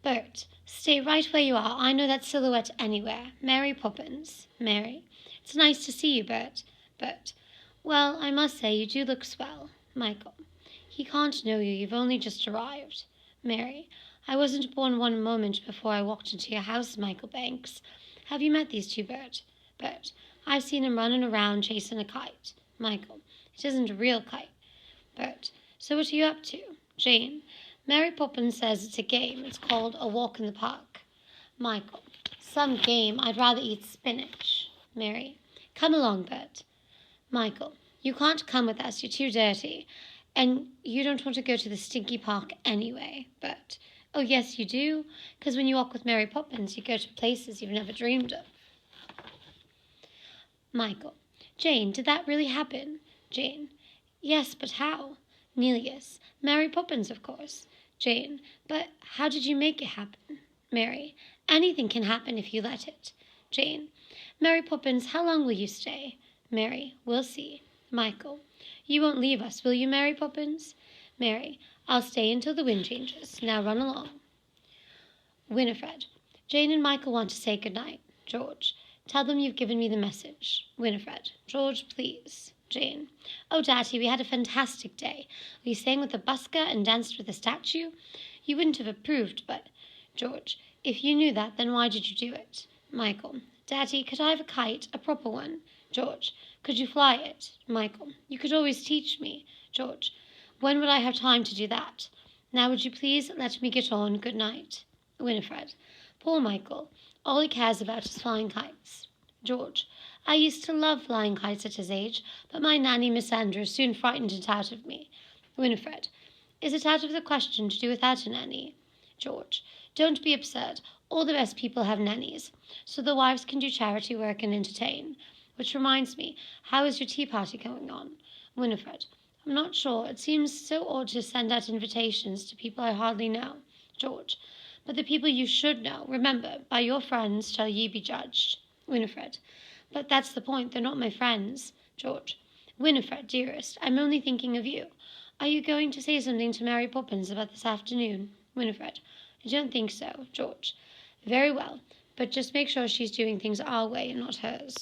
Bert, stay right where you are. I know that silhouette anywhere. Mary Poppins. Mary. It's nice to see you, Bert. Bert. Well, I must say you do look swell. Michael. He can't know you. You've only just arrived. Mary. I wasn't born one moment before I walked into your house, Michael Banks. Have you met these two, Bert? Bert. I've seen him running around chasing a kite. Michael. It isn't a real kite. Bert. So what are you up to? Jane. Mary Poppins says it's a game. It's called A Walk in the Park. Michael. Some game. I'd rather eat spinach. Mary. Come along, Bert. Michael. You can't come with us. You're too dirty. And you don't want to go to the stinky park anyway, Bert. Oh, yes, you do. Because when you walk with Mary Poppins, you go to places you've never dreamed of. Michael. Jane, did that really happen? Jane. Yes, but how? Nelius. Mary Poppins, of course. Jane. But how did you make it happen? Mary. Anything can happen if you let it. Jane. Mary Poppins, how long will you stay? Mary. We'll see. Michael. You won't leave us, will you, Mary Poppins? Mary. I'll stay until the wind changes. Now run along. Winifred. Jane and Michael want to say goodnight. George. Tell them you've given me the message. Winifred. George, please. Jane. Oh, Daddy, we had a fantastic day. We sang with the busker and danced with the statue. You wouldn't have approved, but... George. If you knew that, then why did you do it? Michael. Daddy, could I have a kite, a proper one? George. Could you fly it? Michael. You could always teach me. George. When would I have time to do that? Now would you please let me get on? Good night. Winifred. Poor Michael. All he cares about is flying kites. George. I used to love flying kites at his age, but my nanny, Miss Andrews, soon frightened it out of me. Winifred. Is it out of the question to do without a nanny? George. Don't be absurd. All the best people have nannies, so the wives can do charity work and entertain. Which reminds me, how is your tea party going on? Winifred. I'm not sure. It seems so odd to send out invitations to people I hardly know. George. But the people you should know. Remember, by your friends shall ye be judged. Winifred. But that's the point. They're not my friends. George. Winifred, dearest, I'm only thinking of you. Are you going to say something to Mary Poppins about this afternoon? Winifred. I don't think so. George. Very well, but just make sure she's doing things our way and not hers.